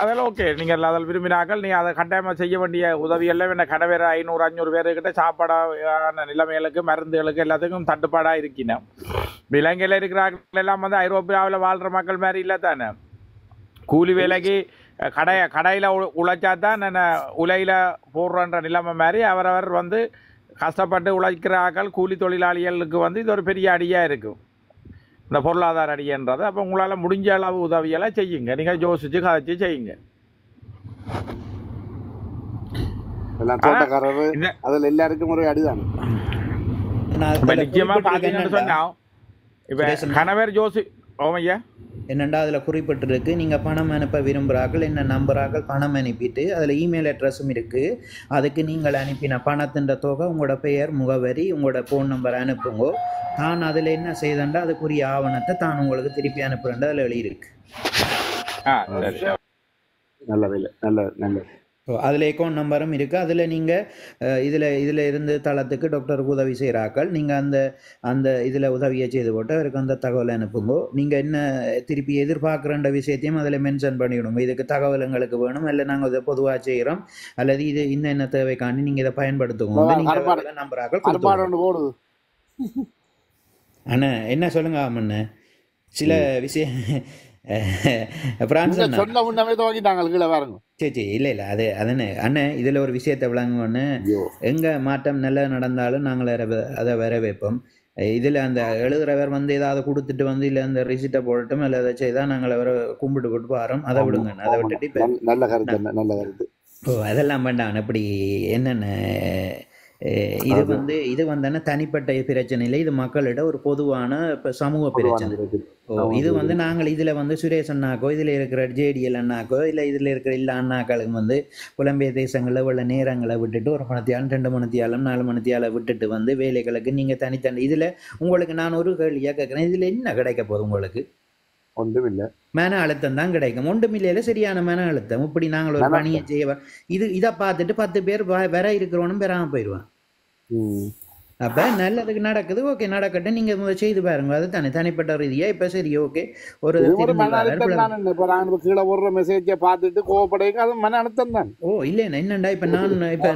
அதெல்லாம் ஓகே. நீங்கள் அதில் விரும்பினாக்கள் நீங்கள் அதை கட்டாயமாக செய்ய வேண்டிய உதவியெல்லாம் என்ன கடவேற 500-500 பேருக்கிட்ட சாப்பாடான நிலைமைகளுக்கு மருந்துகளுக்கு எல்லாத்துக்கும் தட்டுப்பாடாக இருக்கணும். இலங்கையில் இருக்கிறார்கள் எல்லாம் வந்து ஐரோப்பியாவில் வாழ்கிற மக்கள் மாதிரி இல்லை தானே. கூலி வேலைக்கு கடையில் உழைச்சா தான் உலையில் போடுறன்ற நிலைமை மாதிரி அவரவர் வந்து கஷ்டப்பட்டு உழைக்கிறார்கள். கூலி தொழிலாளிகளுக்கு வந்து இது ஒரு பெரிய அடியாக இருக்கும், இந்த பொருளாதார அடியன்றது. அப்போ உங்களால் முடிஞ்ச அளவு உதவியெல்லாம் செய்யுங்க. நீங்கள் யோசிச்சு கதைச்சு செய்யுங்க. அதில் எல்லாருக்கும் ஒரு அடிதான். நிச்சயமாக பார்த்தீங்கன்னு சொன்னால் இப்போ கணவர் ஜோசி ஓமையா என்னென்னா அதில் குறிப்பிட்டிருக்கு, நீங்கள் பணம் அனுப்ப விரும்புகிறார்கள், என்ன நம்புகிறார்கள், பணம் அனுப்பிட்டு அதில் இமெயில் அட்ரஸும் இருக்குது. அதுக்கு நீங்கள் அனுப்பின பணத்தின் தொகை, உங்களோட பெயர், முகவரி, உங்களோட ஃபோன் நம்பர் அனுப்புங்க. தான் அதில் என்ன செய்தண்டா அதுக்குரிய ஆவணத்தை தான் உங்களுக்கு திருப்பி அனுப்புகிறேன் அதில் எழுதியிருக்கு. நல்லது. அதில் அக்கௌண்ட் நம்பரும் இருக்குது. அதில் நீங்கள் இதில் இருந்து தளத்துக்கு டாக்டருக்கு உதவி செய்கிறாக்கள், நீங்கள் அந்த இதில் உதவியை செய்து போட்டு அவருக்கு அந்த தகவலை அனுப்புங்க. நீங்கள் என்ன திருப்பி எதிர்பார்க்குற விஷயத்தையும் அதில் மென்ஷன் பண்ணிவிடுங்க. இதுக்கு தகவல் எங்களுக்கு வேணும், இல்லை நாங்கள் இதை பொதுவாக செய்கிறோம், அல்லது இது என்ன தேவைக்காண்டி நீங்கள் இதை பயன்படுத்துவோம். நீங்கள் நம்புறாக்கள் போடுது. அண்ணா என்ன சொல்லுங்க ஆமண்ணே, சில விஷயம் சரி இல்லை அது அதனே அண்ணன் இதில் ஒரு விஷயத்தை விளங்குவோன்னு, எங்கே மாற்றம் நல்லா நடந்தாலும் நாங்கள் அதை வரவேற்போம். இதில் அந்த எழுதுறவர் வந்து ஏதாவது கொடுத்துட்டு வந்து இல்லை அந்த ரிசிப்டை போடட்டும், இல்லை அதை செய்தால் நாங்கள் அவரை கும்பிட்டு போட்டு வரோம். அதை விடுங்க, அதை விட்டுட்டு நல்ல கருத்து. ஓ அதெல்லாம் வேண்டாம். அப்படி என்னென்ன இது வந்து தனிப்பட்ட பிரச்சனை இல்லை, இது மக்களிட ஒரு பொதுவான சமூக பிரச்சனை. இது வந்து நாங்கள் இதில் வந்து சுரேஷ் அண்ணாக்கோ, இதில் இருக்கிற ஜேடிஎல் அண்ணாக்கோ, இல்லை இதில் இருக்கிற எல்லா அண்ணாக்களுக்கு வந்து புலம்பெயர் தேசங்களில் உள்ள நேரங்களை விட்டுட்டு 1 மணித்தியாலம் 2 மணித்தியாலம் 4 மணித்தியாலம் விட்டுட்டு வந்து வேலைகளுக்கு நீங்கள் தனித்தனி இதில் உங்களுக்கு நான் ஒரு கேள்வியாக கேட்குறேன், இதில் என்ன கிடைக்க போகுது உங்களுக்கு? ஒன்றுமில்லை, மன அழுத்தம் தான் கிடைக்கும். ஒன்றுமில்லையில சரியான மன அழுத்தம். இப்படி நாங்கள் ஒரு பணியை செய்ய இதை பார்த்துட்டு 10 பேர் வர இருக்கிறவனும் பெறாமல் போயிடுவான். அப்போ நல்லதுக்கு நடக்குது, ஓகே நடக்கட்டும், நீங்கள் செய்து பாருங்க. அது தானே தனிப்பட்ட ரீதியாக இப்போ சரி ஓகே ஒரு கீழே ஒரு மெசேஜை பார்த்துட்டு கோவப்படுங்க, அது மன அழுத்தம் தான். ஓ இல்லைண்ணா என்னண்டா இப்போ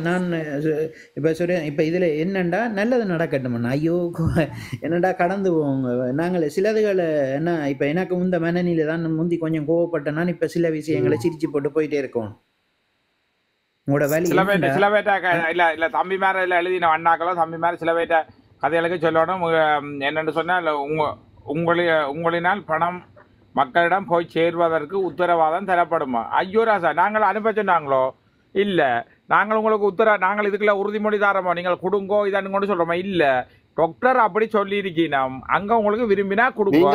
நான் இப்போ இதில் என்னண்டா நல்லது நடக்கட்டும்ண்ணா. ஐயோ என்னடா கடந்து போவோங்க நாங்கள் சிலதுகளை என்ன. இப்போ எனக்கு இந்த மனநிலை தான் முந்தி கொஞ்சம் கோவப்பட்டேன்னா இப்போ சில விஷயங்களை சிரிச்சு போட்டு போயிட்டே இருக்கோம். சில பேர்ட்ட இல்ல தம்பி மேல எழுதின அண்ணாக்களோ தம்பி மேல சில பேர்ட்ட கதைகளுக்கு சொல்லணும். என்னென்னு சொன்னால் உங்களினால் பணம் மக்களிடம் போய் சேர்வதற்கு உத்தரவாதம் தரப்படுமா? ஐயோ ராசா நாங்கள் அனுப்ப சொன்னாங்களோ இல்லை, நாங்கள் உங்களுக்கு நாங்கள் இதுக்குள்ள உறுதிமொழி தரமோ, நீங்கள் கொடுங்கோ இதன்னு கொண்டு சொல்றோமா? இல்லை, டாக்டர் அப்படி சொல்லி இருக்கீங்க, அங்க உங்களுக்கு விரும்பினா கொடுங்க,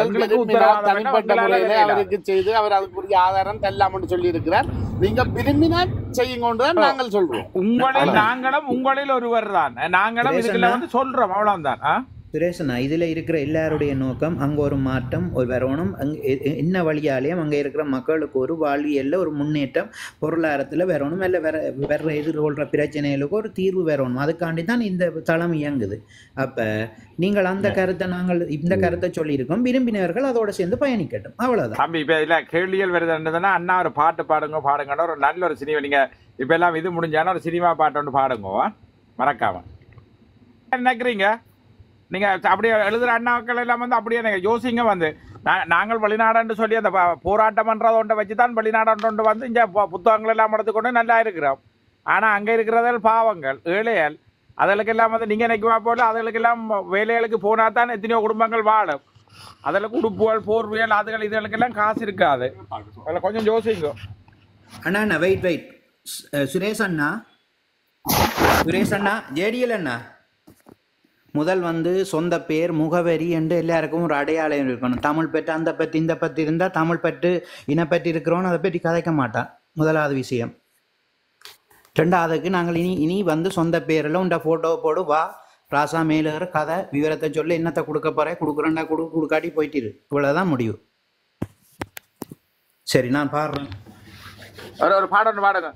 அவருக்கு செய்து அவர் அதுக்குரிய ஆதாரம் தரலாம்னு சொல்லி இருக்கிறார். நீங்க விரும்பினா செய்யுங்க நாங்கள் சொல்றோம். உங்களில் ஒருவர் தான் நாங்களும் இதுல வந்து சொல்றோம், அவ்வளவுதான். சுரேஷனா இதில் இருக்கிற எல்லாருடைய நோக்கம் அங்கே ஒரு மாற்றம் ஒரு வரணும். என்ன வழியாலேயும் அங்கே இருக்கிற மக்களுக்கு ஒரு வாழ்வியலில் ஒரு முன்னேற்றம், பொருளாதாரத்தில் வரணும், இல்லை வேற எதிர்கொள்கிற பிரச்சனைகளுக்கு ஒரு தீர்வு வரணும். அதுக்காண்டி தான் இந்த தளம் இயங்குது. அப்போ நீங்கள் அந்த கருத்தை நாங்கள் இந்த கருத்தை சொல்லியிருக்கோம், விரும்பினவர்கள் அதோட சேர்ந்து பயணிக்கட்டும், அவ்வளோதான். தம்பி இப்போ இல்லை கேள்விகள் வருதுன்றதுன்னா அண்ணா ஒரு பாட்டு பாடுங்கன்னு ஒரு நல்ல ஒரு சினிமா, நீங்கள் இப்போ எல்லாம் இது முடிஞ்சாலும் ஒரு சினிமா பாட்டு ஒன்று பாடுங்க மறக்காம. நினைக்கிறீங்க நீங்கள் அப்படியே எழுதுகிற அண்ணாக்கள் எல்லாம் வந்து அப்படியே நீங்கள் யோசிங்க வந்து நாங்கள் வெளிநாடுன்னு சொல்லி அந்த போராட்டம் பண்ணுறத ஒன்றை வச்சு தான் வெளிநாடு வந்து இங்கே புத்தகங்கள் எல்லாம் எடுத்துக்கொண்டு நல்லா இருக்கிறோம். ஆனால் அங்கே இருக்கிறதில் பாவங்கள் ஏழைகள் அதற்கெல்லாம் வந்து நீங்கள் நினைக்குமா போல அதுகளுக்கெல்லாம் வேலைகளுக்கு போனால் தான் எத்தனையோ குடும்பங்கள் வாழும். அதில் உடுப்புகள் போர்வியல் அதுகள் இதுகளுக்கெல்லாம் காசு இருக்காது. அதில் கொஞ்சம் யோசிங்க அண்ணா. வெயிட் சுரேஷ் அண்ணா ஜேடிஎல் அண்ணா, முதல் வந்து சொந்த பேர் முகவரி என்று எல்லாருக்கும் ஒரு அடையாளம் இருக்கணும். தமிழ் பெற்று அந்த பற்றி இந்த பற்றி இருந்தால் தமிழ் பற்று இனப்பற்றி இருக்கிறோன்னு அதை பற்றி கதைக்க மாட்டான். முதலாவது விஷயம். 2வதுக்கு நாங்கள் இனி வந்து சொந்த பேரில் உண்ட ஃபோட்டோவை போடு, வா ராசா மேலுகிற கதை விவரத்தை சொல்லி என்னத்தை கொடுக்க போகிறேன், கொடுக்குறேன்டா கொடுக்காட்டி போயிட்டு இவ்வளோதான் முடிவு. சரி நான் பாடுறேன், ஒரு பாடம் பாடுங்க.